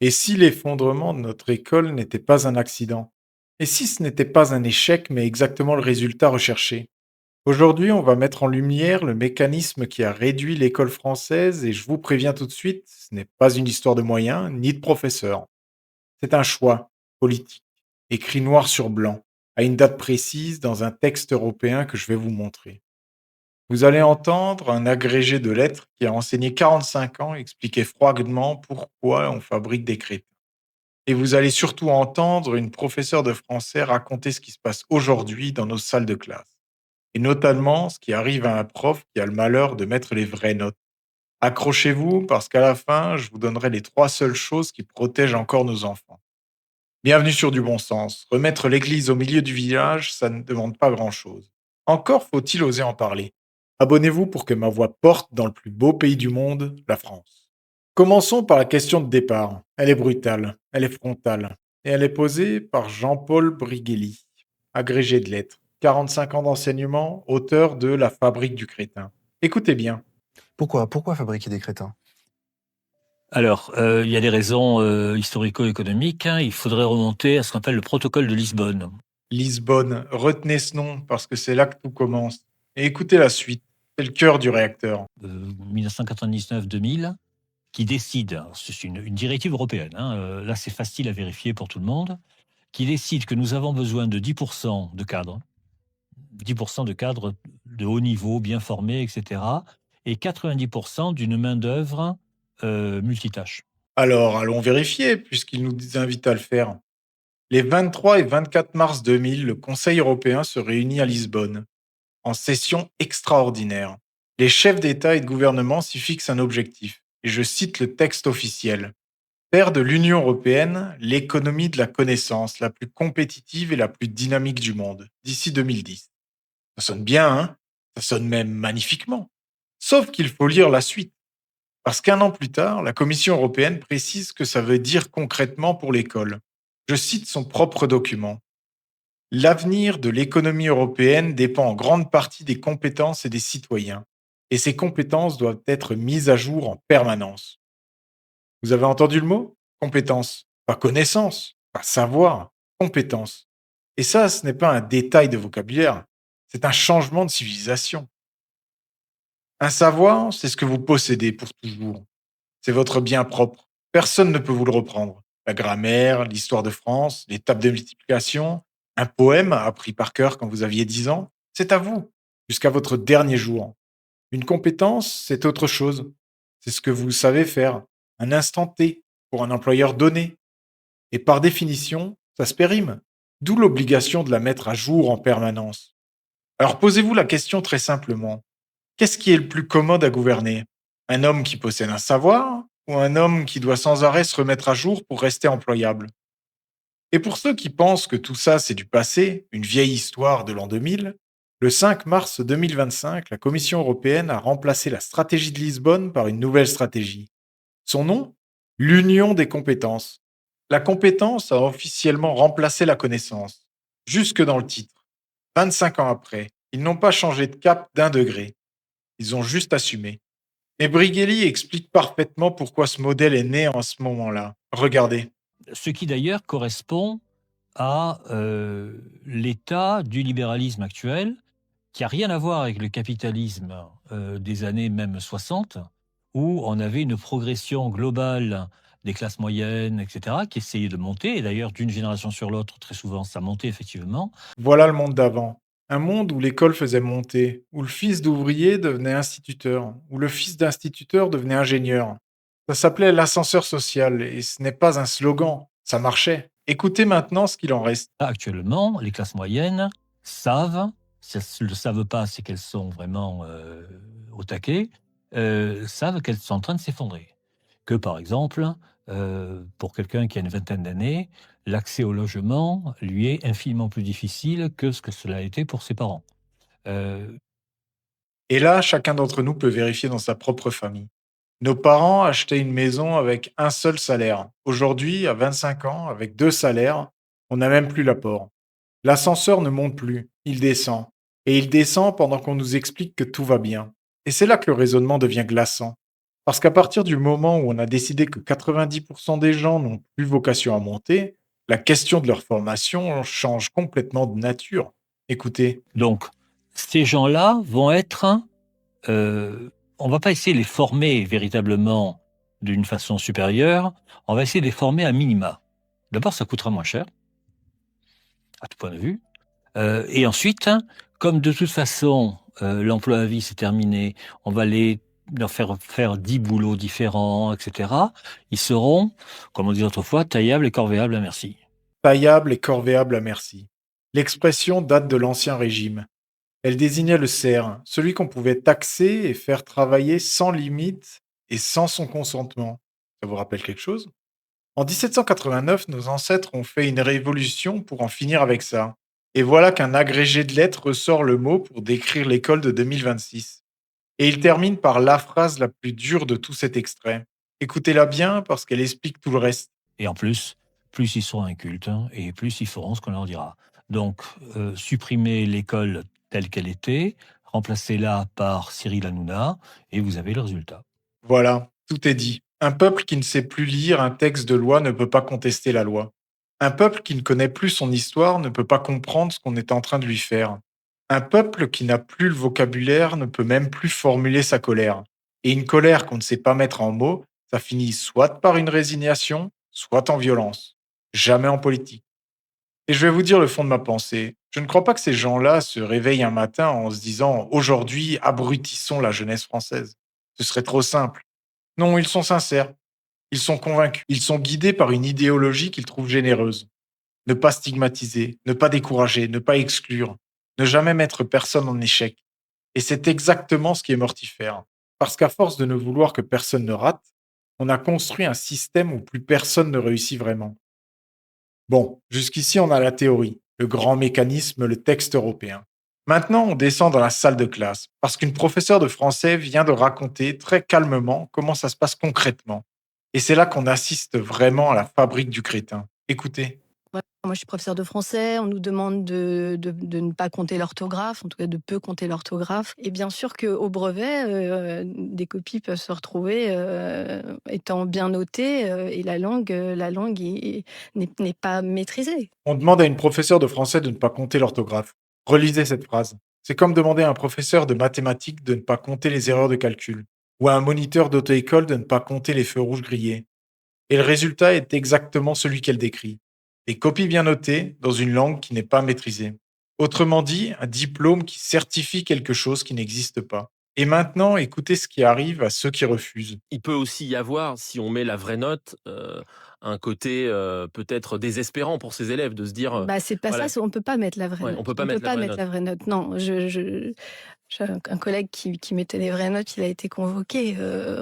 Et si l'effondrement de notre école n'était pas un accident? Et si ce n'était pas un échec, mais exactement le résultat recherché? Aujourd'hui, on va mettre en lumière le mécanisme qui a réduit l'école française et je vous préviens tout de suite, ce n'est pas une histoire de moyens ni de professeurs. C'est un choix politique, écrit noir sur blanc, à une date précise dans un texte européen que je vais vous montrer. Vous allez entendre un agrégé de lettres qui a enseigné 45 ans expliquer froidement pourquoi on fabrique des crétins. Et vous allez surtout entendre une professeure de français raconter ce qui se passe aujourd'hui dans nos salles de classe. Et notamment ce qui arrive à un prof qui a le malheur de mettre les vraies notes. Accrochez-vous parce qu'à la fin, je vous donnerai les trois seules choses qui protègent encore nos enfants. Bienvenue sur du bon sens. Remettre l'église au milieu du village, ça ne demande pas grand-chose. Encore faut-il oser en parler. Abonnez-vous pour que ma voix porte dans le plus beau pays du monde, la France. Commençons par la question de départ. Elle est brutale, elle est frontale, et elle est posée par Jean-Paul Briguelli, agrégé de lettres, 45 ans d'enseignement, auteur de La fabrique du crétin. Écoutez bien. Pourquoi fabriquer des crétins? Alors, il y a des raisons, historico-économiques, hein. Il faudrait remonter à ce qu'on appelle le protocole de Lisbonne. Lisbonne, retenez ce nom parce que c'est là que tout commence. Et écoutez la suite, c'est le cœur du réacteur. 1999-2000, qui décide, alors c'est une directive européenne, hein, là c'est facile à vérifier pour tout le monde, qui décide que nous avons besoin de 10 de cadres, 10 de cadres de haut niveau, bien formés et cetera, et 90 d'une main-d'œuvre, multitâche. Alors, allons vérifier puisqu'il nous invite à le faire. Les 23 et 24 mars 2000, le Conseil européen se réunit à Lisbonne, en session extraordinaire. Les chefs d'État et de gouvernement s'y fixent un objectif, et je cite le texte officiel. Faire de l'Union européenne l'économie de la connaissance la plus compétitive et la plus dynamique du monde, d'ici 2010. Ça sonne bien, hein? Ça sonne même magnifiquement. Sauf qu'il faut lire la suite. Parce qu'un an plus tard, la Commission européenne précise ce que ça veut dire concrètement pour l'école. Je cite son propre document. L'avenir de l'économie européenne dépend en grande partie des compétences et des citoyens. Et ces compétences doivent être mises à jour en permanence. Vous avez entendu le mot? Compétence. Pas connaissance, pas savoir, compétence. Et ça, ce n'est pas un détail de vocabulaire, c'est un changement de civilisation. Un savoir, c'est ce que vous possédez pour toujours. C'est votre bien propre. Personne ne peut vous le reprendre. La grammaire, l'histoire de France, les tables de multiplication, un poème appris par cœur quand vous aviez 10 ans, c'est à vous, jusqu'à votre dernier jour. Une compétence, c'est autre chose. C'est ce que vous savez faire, un instant T, pour un employeur donné. Et par définition, ça se périme. D'où l'obligation de la mettre à jour en permanence. Alors posez-vous la question très simplement. Qu'est-ce qui est le plus commode à gouverner? Un homme qui possède un savoir ou un homme qui doit sans arrêt se remettre à jour pour rester employable? Et pour ceux qui pensent que tout ça c'est du passé, une vieille histoire de l'an 2000, le 5 mars 2025, la Commission européenne a remplacé la stratégie de Lisbonne par une nouvelle stratégie. Son nom? L'Union des compétences. La compétence a officiellement remplacé la connaissance. Jusque dans le titre. 25 ans après, ils n'ont pas changé de cap d'un degré. Ils ont juste assumé. Et Brighelli explique parfaitement pourquoi ce modèle est né en ce moment-là. Regardez. Ce qui d'ailleurs correspond à l'état du libéralisme actuel, qui a rien à voir avec le capitalisme des années même 60, où on avait une progression globale des classes moyennes, etc., qui essayait de monter, et d'ailleurs d'une génération sur l'autre, très souvent, ça montait effectivement. Voilà le monde d'avant. Un monde où l'école faisait monter, où le fils d'ouvrier devenait instituteur, où le fils d'instituteur devenait ingénieur. Ça s'appelait l'ascenseur social, et ce n'est pas un slogan, ça marchait. Écoutez maintenant ce qu'il en reste. Là, actuellement, les classes moyennes savent, si elles ne le savent pas, c'est qu'elles sont vraiment au taquet, savent qu'elles sont en train de s'effondrer. Que par exemple, pour quelqu'un qui a une vingtaine d'années, l'accès au logement lui est infiniment plus difficile que ce que cela a été pour ses parents. Euh, Et là, chacun d'entre nous peut vérifier dans sa propre famille. Nos parents achetaient une maison avec un seul salaire. Aujourd'hui, à 25 ans, avec deux salaires, on n'a même plus l'apport. L'ascenseur ne monte plus, il descend. Et il descend pendant qu'on nous explique que tout va bien. Et c'est là que le raisonnement devient glaçant. Parce qu'à partir du moment où on a décidé que 90% des gens n'ont plus vocation à monter, la question de leur formation change complètement de nature. Écoutez, Donc, ces gens-là vont être, on va pas essayer de les former véritablement d'une façon supérieure, on va essayer de les former à minima. D'abord, ça coûtera moins cher, à tout point de vue, et ensuite, comme de toute façon, l'emploi à vie, c'est terminé, on va leur faire 10 boulots différents et cetera. Ils seront, comme on disait autrefois, taillables et corvéables à merci. taillable et corvéable à merci. L'expression date de l'Ancien Régime. Elle désignait le serf, celui qu'on pouvait taxer et faire travailler sans limite et sans son consentement. Ça vous rappelle quelque chose? En 1789, nos ancêtres ont fait une révolution pour en finir avec ça. Et voilà qu'un agrégé de lettres ressort le mot pour décrire l'école de 2026. Et il termine par la phrase la plus dure de tout cet extrait. Écoutez-la bien parce qu'elle explique tout le reste. Et en plus ils seront incultes, hein, et plus ils feront ce qu'on leur dira. Donc, supprimez l'école telle qu'elle était, remplacez-la par Cyril Hanouna et vous avez le résultat. Voilà, tout est dit. Un peuple qui ne sait plus lire un texte de loi ne peut pas contester la loi. Un peuple qui ne connaît plus son histoire ne peut pas comprendre ce qu'on est en train de lui faire. Un peuple qui n'a plus le vocabulaire ne peut même plus formuler sa colère. Et une colère qu'on ne sait pas mettre en mots, ça finit soit par une résignation, soit en violence. Jamais en politique. Et je vais vous dire le fond de ma pensée. Je ne crois pas que ces gens-là se réveillent un matin en se disant aujourd'hui, abrutissons la jeunesse française. Ce serait trop simple. Non, ils sont sincères. Ils sont convaincus. Ils sont guidés par une idéologie qu'ils trouvent généreuse. Ne pas stigmatiser, ne pas décourager, ne pas exclure, ne jamais mettre personne en échec. Et c'est exactement ce qui est mortifère. Parce qu'à force de ne vouloir que personne ne rate, on a construit un système où plus personne ne réussit vraiment. Bon, jusqu'ici on a la théorie, le grand mécanisme, le texte européen. Maintenant, on descend dans la salle de classe, parce qu'une professeure de français vient de raconter très calmement comment ça se passe concrètement. Et c'est là qu'on assiste vraiment à la fabrique du crétin. Écoutez, Ouais, moi, je suis professeure de français. On nous demande de ne pas compter l'orthographe, en tout cas de peu compter l'orthographe. Et bien sûr qu'au brevet, des copies peuvent se retrouver étant bien notées et n'est pas maîtrisée. on demande à une professeure de français de ne pas compter l'orthographe. Relisez cette phrase. C'est comme demander à un professeur de mathématiques de ne pas compter les erreurs de calcul, ou à un moniteur d'auto-école de ne pas compter les feux rouges grillés. Et le résultat est exactement celui qu'elle décrit. Des copies bien notées dans une langue qui n'est pas maîtrisée. Autrement dit, un diplôme qui certifie quelque chose qui n'existe pas. Et maintenant, écoutez ce qui arrive à ceux qui refusent. Il peut aussi y avoir, si on met la vraie note, un côté, peut-être désespérant pour ces élèves de se dire, Bah, c'est pas voilà, ça, on peut pas mettre la vraie ouais, on note. peut pas On peut mettre la pas vraie mettre note. la vraie note. Non, j'ai un collègue qui mettait les vraies notes, il a été convoqué.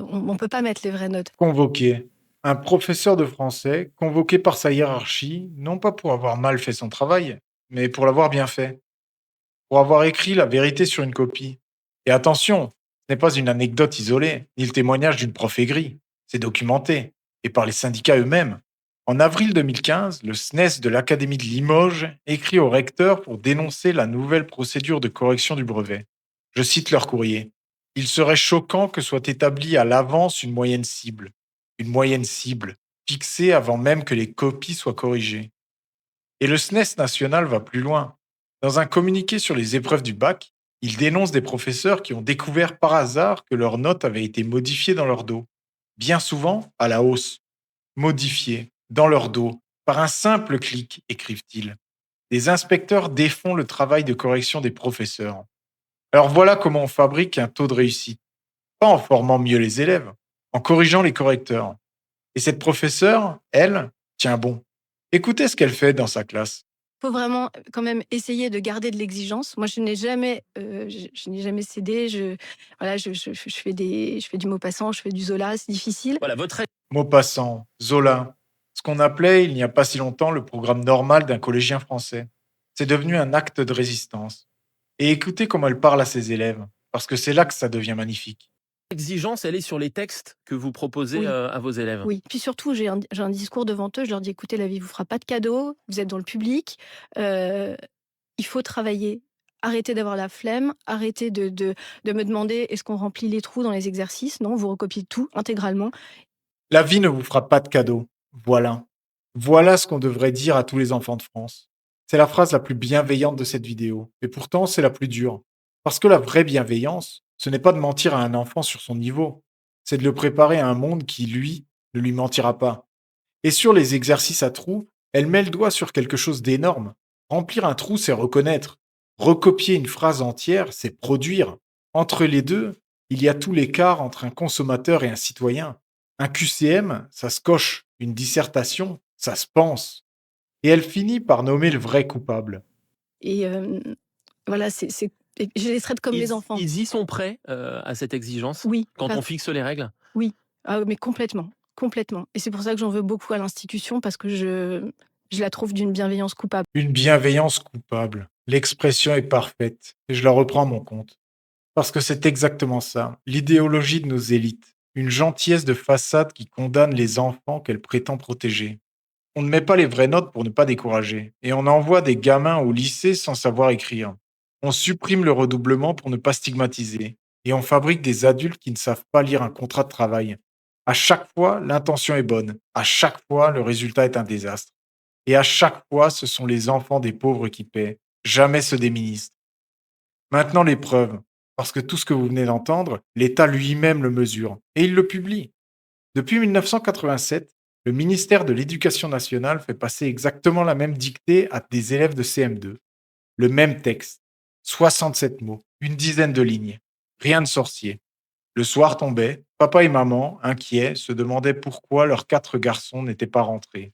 On peut pas mettre les vraies notes. Convoqué. Un professeur de français convoqué par sa hiérarchie, non pas pour avoir mal fait son travail, mais pour l'avoir bien fait. Pour avoir écrit la vérité sur une copie. Et attention, ce n'est pas une anecdote isolée, ni le témoignage d'une prof aigrie. C'est documenté, et par les syndicats eux-mêmes. En avril 2015, le SNES de l'Académie de Limoges écrit au recteur pour dénoncer la nouvelle procédure de correction du brevet. Je cite leur courrier. Il serait choquant que soit établie à l'avance une moyenne cible. Une moyenne cible, fixée avant même que les copies soient corrigées. Et le SNES national va plus loin. Dans un communiqué sur les épreuves du bac, il dénonce des professeurs qui ont découvert par hasard que leurs notes avaient été modifiées dans leur dos. Bien souvent, à la hausse. Modifiées, dans leur dos, par un simple clic, écrivent-ils. Les inspecteurs défont le travail de correction des professeurs. Alors voilà comment on fabrique un taux de réussite. Pas en formant mieux les élèves, en corrigeant les correcteurs. Et cette professeure, elle, tient bon. Écoutez ce qu'elle fait dans sa classe. Faut vraiment quand même essayer de garder de l'exigence. Moi, je n'ai jamais cédé. Voilà, je fais du Maupassant, je fais du Zola, c'est difficile. Voilà, votre Maupassant, Zola, ce qu'on appelait il n'y a pas si longtemps le programme normal d'un collégien français. C'est devenu un acte de résistance. Et écoutez comment elle parle à ses élèves, parce que c'est là que ça devient magnifique. exigence, elle est sur les textes que vous proposez, Oui. à vos élèves? Oui, puis surtout, j'ai un discours devant eux, je leur dis: «Écoutez, la vie vous fera pas de cadeaux, vous êtes dans le public, il faut travailler arrêtez d'avoir la flemme, arrêtez de me demander est-ce qu'on remplit les trous dans les exercices. Non, vous recopiez tout intégralement. La vie ne vous fera pas de cadeau. Voilà. Voilà ce qu'on devrait dire à tous les enfants de France. C'est la phrase la plus bienveillante de cette vidéo. Et pourtant, c'est la plus dure. Parce que la vraie bienveillance, ce n'est pas de mentir à un enfant sur son niveau. C'est de le préparer à un monde qui, lui, ne lui mentira pas. Et sur les exercices à trous, elle met le doigt sur quelque chose d'énorme. Remplir un trou, c'est reconnaître. Recopier une phrase entière, c'est produire. Entre les deux, il y a tout l'écart entre un consommateur et un citoyen. Un QCM, ça se coche. Une dissertation, ça se pense. Et elle finit par nommer le vrai coupable. Et voilà, et je les traite comme les enfants. Ils y sont prêts à cette exigence Oui, quand on fixe les règles? oui. Ah, mais complètement, complètement. Et c'est pour ça que j'en veux beaucoup à l'institution parce que je la trouve d'une bienveillance coupable. Une bienveillance coupable. L'expression est parfaite. Et je la reprends à mon compte. Parce que c'est exactement ça, l'idéologie de nos élites. Une gentillesse de façade qui condamne les enfants qu'elle prétend protéger. On ne met pas les vraies notes pour ne pas décourager. Et on envoie des gamins au lycée sans savoir écrire. On supprime le redoublement pour ne pas stigmatiser. Et on fabrique des adultes qui ne savent pas lire un contrat de travail. À chaque fois, l'intention est bonne. À chaque fois, le résultat est un désastre. Et à chaque fois, ce sont les enfants des pauvres qui paient, jamais ceux des ministres. Maintenant, les preuves. Parce que tout ce que vous venez d'entendre, l'État lui-même le mesure. Et il le publie. Depuis 1987, le ministère de l'Éducation nationale fait passer exactement la même dictée à des élèves de CM2. Le même texte. 67 mots, une dizaine de lignes. Rien de sorcier. Le soir tombait, papa et maman, inquiets, se demandaient pourquoi leurs 4 garçons n'étaient pas rentrés.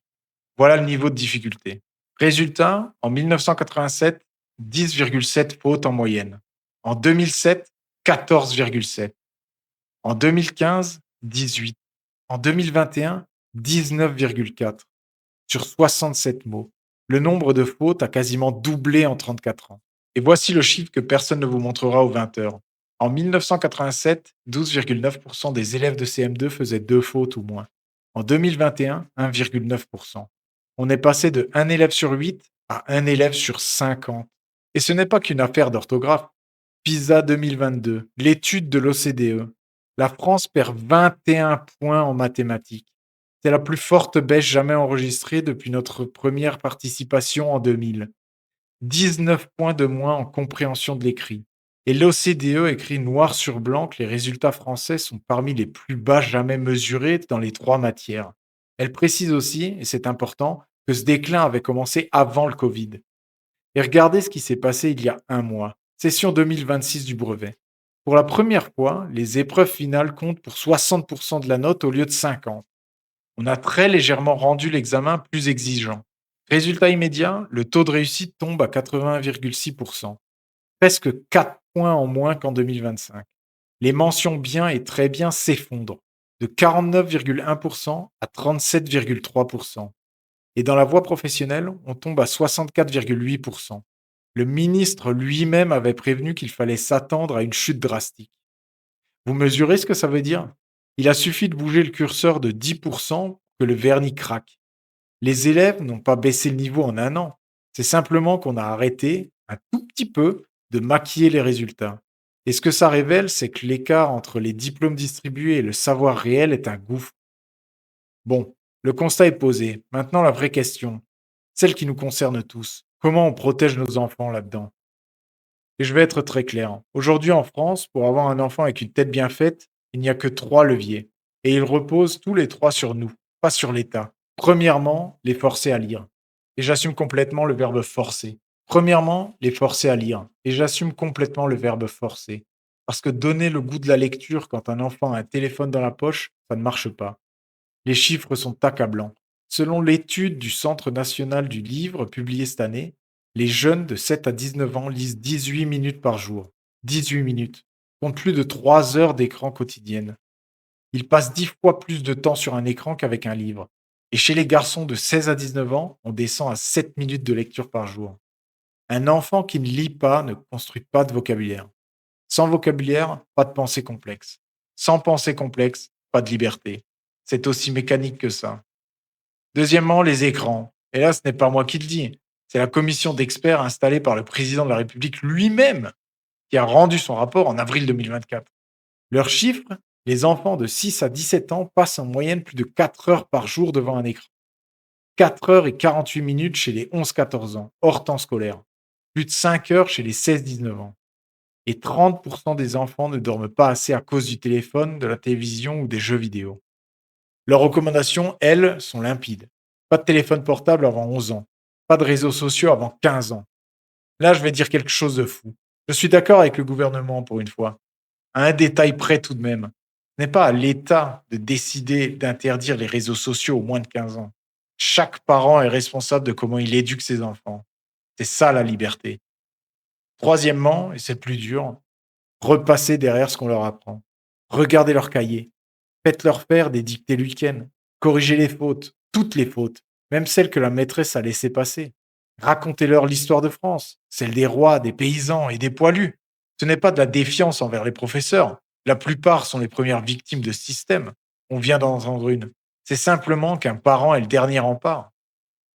Voilà le niveau de difficulté. Résultat, en 1987, 10,7 fautes en moyenne. En 2007, 14,7. En 2015, 18. En 2021, 19,4. Sur 67 mots. Le nombre de fautes a quasiment doublé en 34 ans. Et voici le chiffre que personne ne vous montrera aux 20 heures. En 1987, 12,9% des élèves de CM2 faisaient 2 fautes ou moins. En 2021, 1,9%. On est passé de 1 élève sur 8 à 1 élève sur 50. Et ce n'est pas qu'une affaire d'orthographe. PISA 2022, l'étude de l'OCDE. La France perd 21 points en mathématiques. C'est la plus forte baisse jamais enregistrée depuis notre première participation en 2000. 19 points de moins en compréhension de l'écrit. Et l'OCDE écrit noir sur blanc que les résultats français sont parmi les plus bas jamais mesurés dans les 3 matières. Elle précise aussi, et c'est important, que ce déclin avait commencé avant le Covid. Et regardez ce qui s'est passé il y a un mois. Session 2026 du brevet. Pour la première fois, les épreuves finales comptent pour 60% de la note au lieu de 50. On a très légèrement rendu l'examen plus exigeant. Résultat immédiat, le taux de réussite tombe à 80,6%. Presque 4 points en moins qu'en 2025. Les mentions bien et très bien s'effondrent, de 49,1% à 37,3%. Et dans la voie professionnelle, on tombe à 64,8%. Le ministre lui-même avait prévenu qu'il fallait s'attendre à une chute drastique. Vous mesurez ce que ça veut dire? Il a suffi de bouger le curseur de 10% pour que le vernis craque. Les élèves n'ont pas baissé le niveau en un an. C'est simplement qu'on a arrêté, un tout petit peu, de maquiller les résultats. Et ce que ça révèle, c'est que l'écart entre les diplômes distribués et le savoir réel est un gouffre. Bon, le constat est posé. Maintenant, la vraie question, celle qui nous concerne tous. Comment on protège nos enfants là-dedans? Et je vais être très clair. Aujourd'hui en France, pour avoir un enfant avec une tête bien faite, il n'y a que 3 leviers. Et ils reposent tous les 3 sur nous, pas sur l'État. Premièrement, les forcer à lire. Et j'assume complètement le verbe forcer. Premièrement, les forcer à lire. Et j'assume complètement le verbe forcer. Parce que donner le goût de la lecture quand un enfant a un téléphone dans la poche, ça ne marche pas. Les chiffres sont accablants. Selon l'étude du Centre national du livre publiée cette année, les jeunes de 7 à 19 ans lisent 18 minutes par jour. 18 minutes, contre plus de 3 heures d'écran quotidienne. Ils passent 10 fois plus de temps sur un écran qu'avec un livre. Et chez les garçons de 16 à 19 ans, on descend à 7 minutes de lecture par jour. Un enfant qui ne lit pas ne construit pas de vocabulaire. Sans vocabulaire, pas de pensée complexe. Sans pensée complexe, pas de liberté. C'est aussi mécanique que ça. Deuxièmement, les écrans. Et là, ce n'est pas moi qui le dis. C'est la commission d'experts installée par le président de la République lui-même qui a rendu son rapport en avril 2024. Leurs chiffres, les enfants de 6 à 17 ans passent en moyenne plus de 4 heures par jour devant un écran. 4 heures et 48 minutes chez les 11-14 ans, hors temps scolaire. Plus de 5 heures chez les 16-19 ans. Et 30% des enfants ne dorment pas assez à cause du téléphone, de la télévision ou des jeux vidéo. Leurs recommandations, elles, sont limpides. Pas de téléphone portable avant 11 ans. Pas de réseaux sociaux avant 15 ans. Là, je vais dire quelque chose de fou. Je suis d'accord avec le gouvernement pour une fois. À un détail près tout de même. Ce n'est pas à l'État de décider d'interdire les réseaux sociaux aux moins de 15 ans. Chaque parent est responsable de comment il éduque ses enfants. C'est ça la liberté. Troisièmement, et c'est le plus dur, repasser derrière ce qu'on leur apprend. Regardez leur cahier. Faites-leur faire des dictées le week-end. Corrigez les fautes, toutes les fautes, même celles que la maîtresse a laissées passer. Racontez-leur l'histoire de France, celle des rois, des paysans et des poilus. Ce n'est pas de la défiance envers les professeurs. La plupart sont les premières victimes de ce système. On vient d'en entendre une. C'est simplement qu'un parent est le dernier rempart.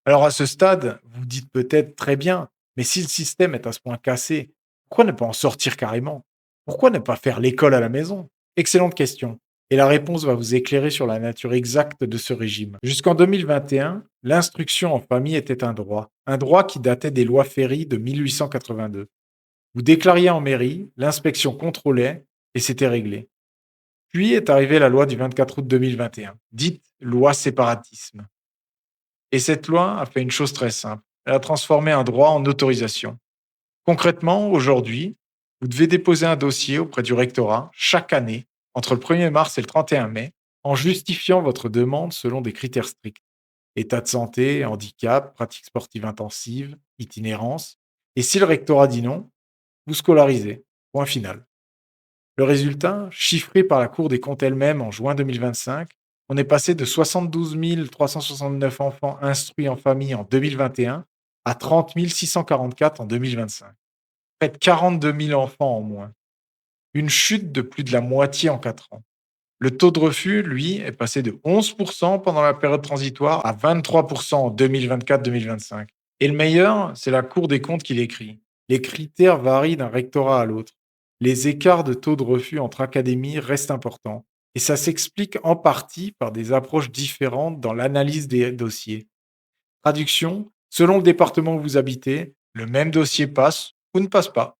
Alors à ce stade, vous dites peut-être très bien, mais si le système est à ce point cassé, pourquoi ne pas en sortir carrément? Pourquoi ne pas faire l'école à la maison? Excellente question. Et la réponse va vous éclairer sur la nature exacte de ce régime. Jusqu'en 2021, l'instruction en famille était un droit qui datait des lois Ferry de 1882. Vous déclariez en mairie, l'inspection contrôlait et c'était réglé. Puis est arrivée la loi du 24 août 2021, dite loi séparatisme. Et cette loi a fait une chose très simple. Elle a transformé un droit en autorisation. Concrètement, aujourd'hui, vous devez déposer un dossier auprès du rectorat chaque année, entre le 1er mars et le 31 mai, en justifiant votre demande selon des critères stricts. État de santé, handicap, pratique sportive intensive, itinérance. Et si le rectorat dit non, vous scolarisez. Point final. Le résultat, chiffré par la Cour des comptes elle-même en juin 2025, on est passé de 72 369 enfants instruits en famille en 2021 à 30 644 en 2025. Près de 42 000 enfants en moins. Une chute de plus de la moitié en 4 ans. Le taux de refus, lui, est passé de 11% pendant la période transitoire à 23% en 2024-2025. Et le meilleur, c'est la Cour des comptes qui l'écrit. Les critères varient d'un rectorat à l'autre. Les écarts de taux de refus entre académies restent importants. Et ça s'explique en partie par des approches différentes dans l'analyse des dossiers. Traduction, selon le département où vous habitez, le même dossier passe ou ne passe pas.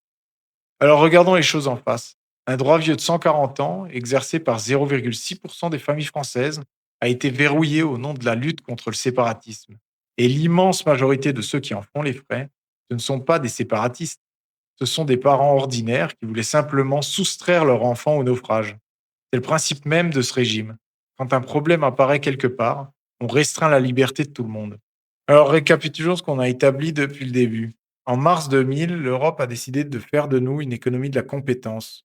Alors regardons les choses en face. Un droit vieux de 140 ans, exercé par 0,6% des familles françaises, a été verrouillé au nom de la lutte contre le séparatisme. Et l'immense majorité de ceux qui en font les frais, ce ne sont pas des séparatistes, ce sont des parents ordinaires qui voulaient simplement soustraire leur enfant au naufrage. C'est le principe même de ce régime. Quand un problème apparaît quelque part, on restreint la liberté de tout le monde. Alors récapitulons ce qu'on a établi depuis le début. En mars 2000, l'Europe a décidé de faire de nous une économie de la compétence,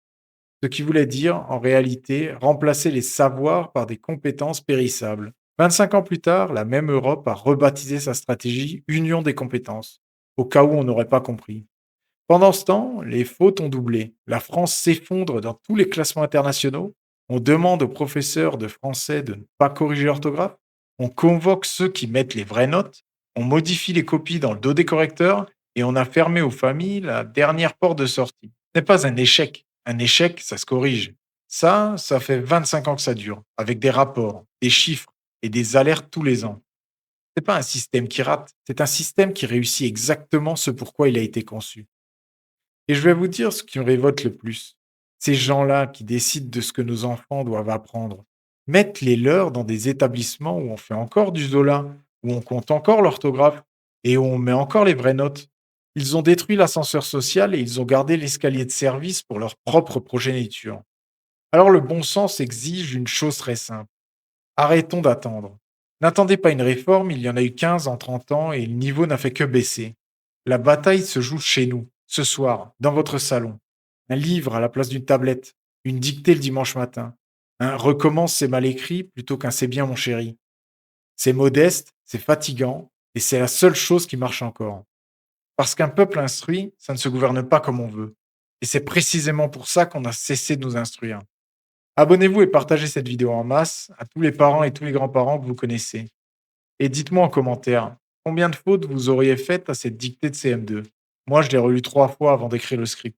ce qui voulait dire, en réalité, remplacer les savoirs par des compétences périssables. 25 ans plus tard, la même Europe a rebaptisé sa stratégie Union des compétences, au cas où on n'aurait pas compris. Pendant ce temps, les fautes ont doublé. La France s'effondre dans tous les classements internationaux. On demande aux professeurs de français de ne pas corriger l'orthographe. On convoque ceux qui mettent les vraies notes. On modifie les copies dans le dos des correcteurs et on a fermé aux familles la dernière porte de sortie. Ce n'est pas un échec. Un échec, ça se corrige. Ça fait 25 ans que ça dure, avec des rapports, des chiffres et des alertes tous les ans. Ce n'est pas un système qui rate, c'est un système qui réussit exactement ce pourquoi il a été conçu. Et je vais vous dire ce qui me révolte le plus. Ces gens-là qui décident de ce que nos enfants doivent apprendre, mettent les leurs dans des établissements où on fait encore du Zola, où on compte encore l'orthographe et où on met encore les vraies notes. Ils ont détruit l'ascenseur social et ils ont gardé l'escalier de service pour leur propre progéniture. Alors le bon sens exige une chose très simple. Arrêtons d'attendre. N'attendez pas une réforme, il y en a eu 15 en 30 ans et le niveau n'a fait que baisser. La bataille se joue chez nous, ce soir, dans votre salon. Un livre à la place d'une tablette, une dictée le dimanche matin. Un recommence c'est mal écrit plutôt qu'un c'est bien mon chéri. C'est modeste, c'est fatigant et c'est la seule chose qui marche encore. Parce qu'un peuple instruit, ça ne se gouverne pas comme on veut. Et c'est précisément pour ça qu'on a cessé de nous instruire. Abonnez-vous et partagez cette vidéo en masse à tous les parents et tous les grands-parents que vous connaissez. Et dites-moi en commentaire, Combien de fautes vous auriez faites à cette dictée de CM2? Moi, je l'ai relu 3 fois avant d'écrire le script.